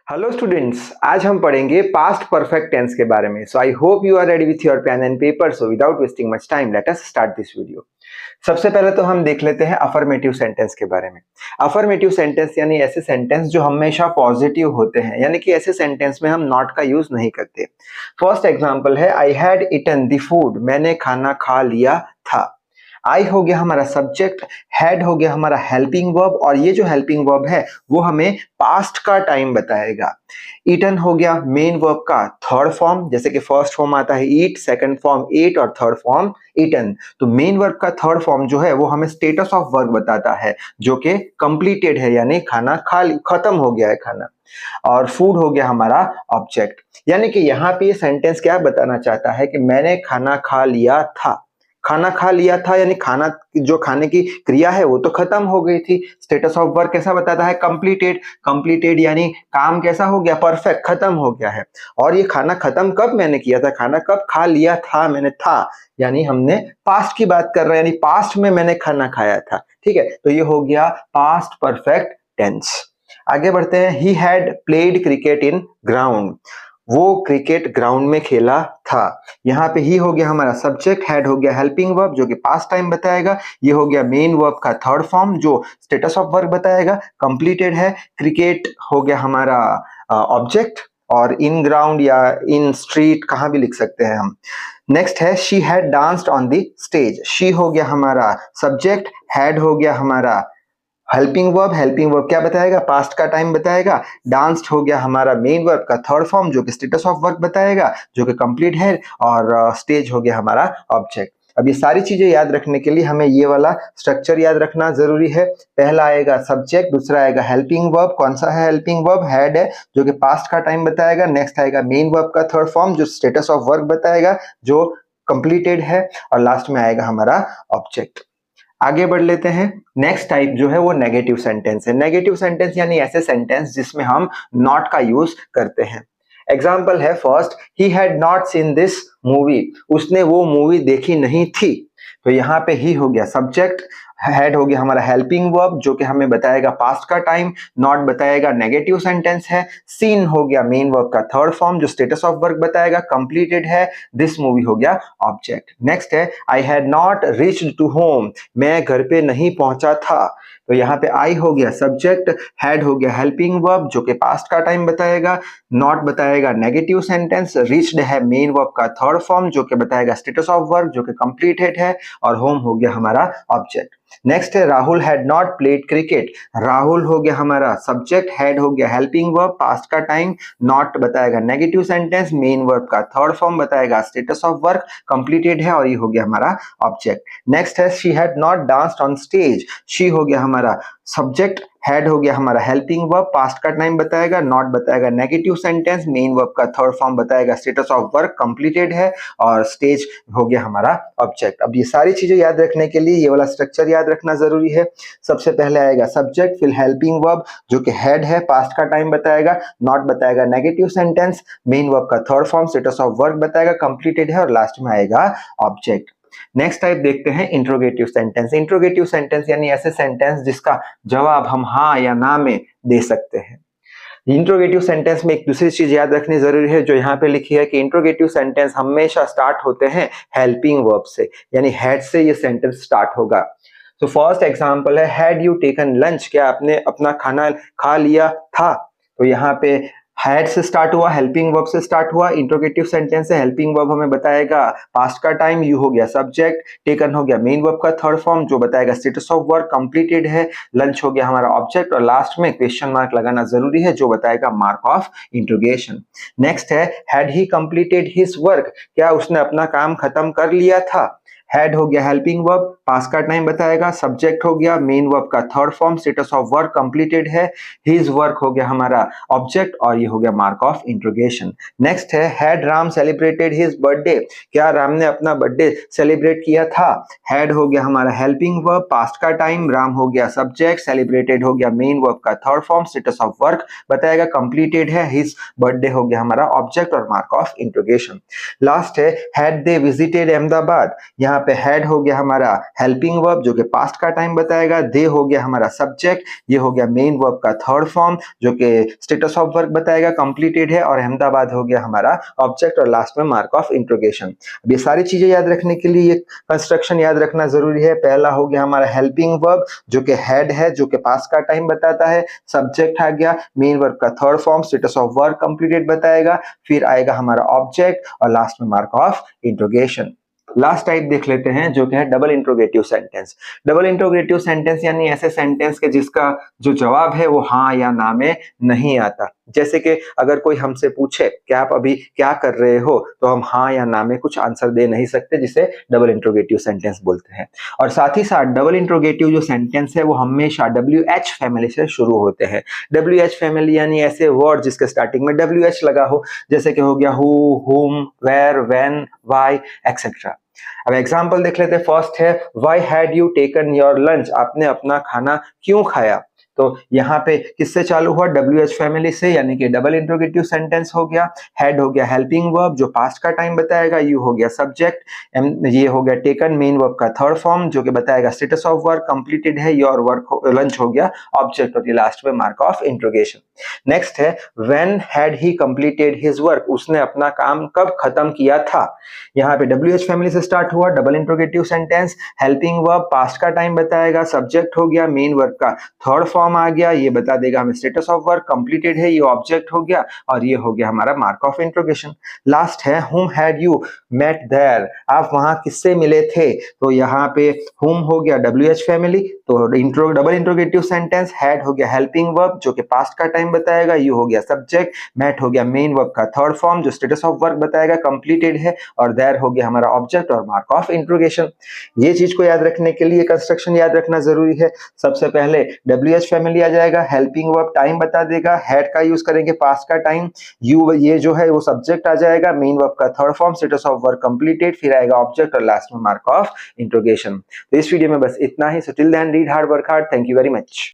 Hello students, आज हम पढ़ेंगे पास्ट परफेक्ट टेंस के बारे में। So I hope you are ready with your pen and paper. So without wasting much time let us start this video. सबसे पहले तो हम देख लेते हैं अफर्मेटिव सेंटेंस के बारे में। अफर्मेटिव सेंटेंस यानी ऐसे सेंटेंस जो हमेशा पॉजिटिव होते हैं, यानी कि ऐसे सेंटेंस में हम नॉट का यूज नहीं करते। फर्स्ट एग्जांपल है I had eaten the food, मैंने खाना खा लिया था। आई हो गया हमारा सब्जेक्ट, हैड हो गया हमारा हेल्पिंग वर्ब, और ये जो हेल्पिंग वर्ब है वो हमें पास्ट का टाइम बताएगा। ईटन हो गया मेन वर्ब का थर्ड फॉर्म, जैसे कि फर्स्ट फॉर्म आता है ईट, सेकंड फॉर्म ईट और थर्ड फॉर्म ईटन। तो मेन वर्ब का थर्ड फॉर्म जो है वो हमें स्टेटस ऑफ वर्क बताता है, जो कि कंप्लीटेड है, यानी खाना खत्म हो गया है खाना। और फूड हो गया हमारा ऑब्जेक्ट। यानी कि यहाँ पे ये सेंटेंस क्या बताना चाहता है कि मैंने खाना खा लिया था। खाना खा लिया था यानी खाना, जो खाने की क्रिया है वो तो खत्म हो गई थी। स्टेटस ऑफ वर्क कैसा बताता है? कंप्लीटेड। कंप्लीटेड यानी काम कैसा हो गया? परफेक्ट, खत्म हो गया है। और ये खाना खत्म कब मैंने किया था? खाना कब खा लिया था? मैंने था यानी हमने पास्ट की बात कर रहे हैं, यानी पास्ट में मैंने खाना खाया था। ठीक है, तो ये हो गया पास्ट परफेक्ट टेंस। आगे बढ़ते हैं। He had played cricket in ground, वो क्रिकेट ग्राउंड में खेला था। यहाँ पे ही हो गया हमारा सब्जेक्ट, हैड हो गया हेल्पिंग वर्ब जो कि पास्ट टाइम बताएगा। ये हो गया मेन वर्ब का थर्ड फॉर्म जो स्टेटस ऑफ वर्क बताएगा, कंप्लीटेड है। क्रिकेट हो गया हमारा ऑब्जेक्ट, और इन ग्राउंड या इन स्ट्रीट कहाँ भी लिख सकते हैं हम। नेक्स्ट है she had danced on the stage. She हो गया हमारा सब्जेक्ट, हैड हो गया हमारा हेल्पिंग वर्ब। हेल्पिंग वर्ब क्या बताएगा? पास्ट का टाइम बताएगा। डांस्ड हो गया हमारा मेन वर्ब का थर्ड फॉर्म जो कि स्टेटस ऑफ वर्क बताएगा, जो कि कंप्लीट है। और स्टेज हो गया हमारा ऑब्जेक्ट। अब ये सारी चीजें याद रखने के लिए हमें ये वाला स्ट्रक्चर याद रखना जरूरी है। पहला आएगा सब्जेक्ट, दूसरा आएगा हेल्पिंग वर्ब। कौन सा है हेल्पिंग वर्ब? हैड है, जो कि पास्ट का टाइम बताएगा। नेक्स्ट आएगा मेन वर्ब का थर्ड फॉर्म जो स्टेटस ऑफ वर्क बताएगा, जो कंप्लीटेड है। और लास्ट में आएगा हमारा ऑब्जेक्ट। आगे बढ़ लेते हैं। नेक्स्ट टाइप जो है वो नेगेटिव सेंटेंस है। नेगेटिव सेंटेंस यानी ऐसे सेंटेंस जिसमें हम नॉट का यूज करते हैं। एग्जाम्पल है first, he had not seen this movie, उसने वो मूवी देखी नहीं थी। तो यहाँ पे ही हो गया सब्जेक्ट, हैड हो गया हमारा हेल्पिंग वर्ब जो कि हमें बताएगा पास्ट का टाइम, नॉट बताएगा नेगेटिव सेंटेंस है। सीन हो गया मेन वर्ब का थर्ड फॉर्म जो स्टेटस ऑफ वर्क बताएगा, कंप्लीटेड है। दिस मूवी हो गया ऑब्जेक्ट। नेक्स्ट है I had not reached to home, मैं घर पे नहीं पहुंचा था। तो यहाँ पे आई हो गया सब्जेक्ट, हैड हो गया हेल्पिंग वर्ब जो कि पास्ट का टाइम बताएगा, नॉट बताएगा नेगेटिव सेंटेंस, रीच्ड है मेन वर्ब का थर्ड फॉर्म जो कि बताएगा स्टेटस ऑफ वर्क जो कि कंप्लीटेड है, और होम हो गया हमारा ऑब्जेक्ट। नेक्स्ट है Rahul had not played cricket. Rahul हो गया हमारा सब्जेक्ट, हैड हो गया हेल्पिंग वर्ब पास्ट का टाइम, नॉट बताएगा नेगेटिव सेंटेंस, मेन वर्ब का थर्ड फॉर्म बताएगा स्टेटस ऑफ वर्क, कंप्लीटेड है, और ये हो गया हमारा ऑब्जेक्ट। नेक्स्ट है she had not danced on stage. She हो गया हमारा सब्जेक्ट, हैड हो गया हमारा हेल्पिंग वर्ब पास्ट का टाइम बताएगा, नॉट बताएगा नेगेटिव सेंटेंस, मेन वर्ब का थर्ड फॉर्म बताएगा स्टेटस ऑफ वर्क कंप्लीटेड है, और स्टेज हो गया हमारा ऑब्जेक्ट। अब ये सारी चीजें याद रखने के लिए ये वाला स्ट्रक्चर याद रखना जरूरी है। सबसे पहले आएगा सब्जेक्ट, फिर हेल्पिंग वर्ब जो कि हेड है, पास्ट का टाइम बताएगा, नॉट बताएगा नेगेटिव सेंटेंस, मेन वर्ब का third form status of work बताएगा, कंप्लीटेड है, और लास्ट में आएगा ऑब्जेक्ट। नेक्स्ट टाइप देखते हैं इंट्रोगेटिव सेंटेंस। इंट्रोगेटिव सेंटेंस यानी ऐसे सेंटेंस जिसका जवाब हम हाँ या ना में दे सकते हैं। इंट्रोगेटिव सेंटेंस में एक दूसरी चीज याद रखनी जरूरी है जो यहाँ पे लिखी है कि इंट्रोगेटिव सेंटेंस हमेशा स्टार्ट होते हैं हेल्पिंग वर्ब से, यानी हैड से ये सेंटेंस स्टार्ट होगा। तो फर्स्ट एग्जांपल है हैड यू टेकन लंच, क्या आपने अपना खाना खा लिया था। तो यहाँ पे हैड से स्टार्ट हुआ, हेल्पिंग वर्ब से स्टार्ट हुआ, इंट्रोगेटिव सेंटेंस है, हेल्पिंग वर्ब हमें बताएगा पास्ट का टाइम, यू हो गया सब्जेक्ट, टेकन हो गया मेन वर्ब का थर्ड फॉर्म जो बताएगा स्टेटस ऑफ वर्क कंप्लीटेड है, लंच हो गया हमारा ऑब्जेक्ट, और लास्ट में क्वेश्चन मार्क लगाना जरूरी है जो बताएगा मार्क ऑफ इंट्रोगेशन। नेक्स्ट है had he completed his work, क्या उसने अपना काम खत्म कर लिया था। हैड हो गया हेल्पिंग वर्ब, पास्ट का टाइम बताएगा, सब्जेक्ट हो गया मेन वर्ब का third form, status of work completed है, हिज वर्क हो गया हमारा ऑब्जेक्ट, और ये हो गया मार्क ऑफ इंट्रोगेशन। नेक्स्ट है had Ram celebrated his birthday, क्या राम ने अपना बर्थडे सेलिब्रेट किया था। हैड हो गया हमारा हेल्पिंग वर्ब, पास्ट का टाइम, राम हो गया सब्जेक्ट, सेलिब्रेटेड हो गया मेन वर्ब का third form, status of work बताएगा कंप्लीटेड है, हिज बर्थडे हो गया हमारा ऑब्जेक्ट और मार्क ऑफ इंट्रोगेशन। लास्ट है हैड दे विजिटेड अहमदाबाद, यहाँ पे हैड हो गया हमारा हेल्पिंग वर्ब जो कि पास्ट का टाइम बताएगा, दे हो गया हमारा सब्जेक्ट, ये हो गया मेन वर्ब का थर्ड फॉर्म जो कि स्टेटस ऑफ वर्क बताएगा, कंप्लीटेड है, और अहमदाबाद हो गया हमारा ऑब्जेक्ट, और लास्ट में मार्क ऑफ इंट्रोगेशन। अब ये सारी चीजें याद रखने के लिए ये कंस्ट्रक्शन याद रखना जरूरी है। पहला हो गया हमारा हेल्पिंग वर्ब जो कि हेड है, जो कि पास्ट का टाइम बताता है, सब्जेक्ट आ गया, मेन वर्ब का third form status of work completed बताएगा, फिर आएगा हमारा ऑब्जेक्ट और लास्ट में mark of interrogation. Last type देख लेते हैं जो कि है double interrogative sentence. Double interrogative sentence यानी ऐसे सेंटेंस के जिसका जो जवाब है वो हाँ या ना में नहीं आता। जैसे कि अगर कोई हमसे पूछे कि आप अभी क्या कर रहे हो, तो हम हाँ या ना में कुछ आंसर दे नहीं सकते, जिसे डबल इंट्रोगेटिव सेंटेंस बोलते हैं। और साथ ही साथ डबल इंट्रोगेटिव जो सेंटेंस है वो हमेशा WH फैमिली से शुरू होते हैं। WH फैमिली यानी ऐसे वर्ड जिसके स्टार्टिंग में WH लगा हो, जैसे कि हो गया हु, हुम, वेयर, व्हेन, व्हाई एक्सेट्रा। अब एग्जाम्पल देख लेते हैं। फर्स्ट है why had you taken your lunch, आपने अपना खाना क्यों खाया। तो यहाँ पे किससे चालू हुआ, WH फैमिली से, यानी कि डबल इंट्रोगेटिव सेंटेंस हो गया। हेड हो गया हेल्पिंग वर्ब जो पास्ट का टाइम बताएगा, यू हो गया सब्जेक्ट, ये हो गया टेकन मेन वर्ब का थर्ड फॉर्म जो कि बताएगा स्टेटस ऑफ वर्क कंप्लीटेड है, योर वर्क लंच हो गया ऑब्जेक्ट, और ये लास्ट में मार्क ऑफ इंट्रोगेशन। नेक्स्ट है when had he completed his work, उसने अपना काम कब खत्म किया था। यहाँ पे WH फैमिली से स्टार्ट हुआ, double interrogative sentence, helping verb past का टाइम बताएगा, सब्जेक्ट हो गया, मेन वर्ब का थर्ड फॉर्म आ गया, ये बता देगा हमें स्टेटस ऑफ वर्क कंप्लीटेड है, ये ऑब्जेक्ट हो गया, और ये हो गया हमारा मार्क ऑफ इंट्रोगेशन। लास्ट है whom had you met there, आप वहां किससे मिले थे। तो यहाँ पे whom हो गया WH फैमिली, तो डबल इंट्रोगेटिव सेंटेंस, हैड हो गया हेल्पिंग वर्ब जो कि पास्ट का टाइम बताएगा, यू हो गया सब्जेक्ट, मेट हो गया मेन वर्ब का थर्ड फॉर्म जो स्टेटस ऑफ वर्क बताएगा कंप्लीटेड है, और देयर हो गया हमारा ऑब्जेक्ट और मार्क ऑफ इंट्रोगेशन। ये चीज को याद रखने के लिए कंस्ट्रक्शन याद रखना जरूरी है। सबसे पहले WH फैमिली आ जाएगा, हेल्पिंग वर्ब टाइम बता देगा, हेड का यूज करेंगे पास्ट का टाइम, यू ये जो है वो सब्जेक्ट आ जाएगा, मेन वर्ब का third form status of work completed, फिर आएगा ऑब्जेक्ट और लास्ट में मार्क ऑफ इंट्रोगेशन। तो इस वीडियो में बस इतना ही। So till then read hard, work hard. Thank you very much.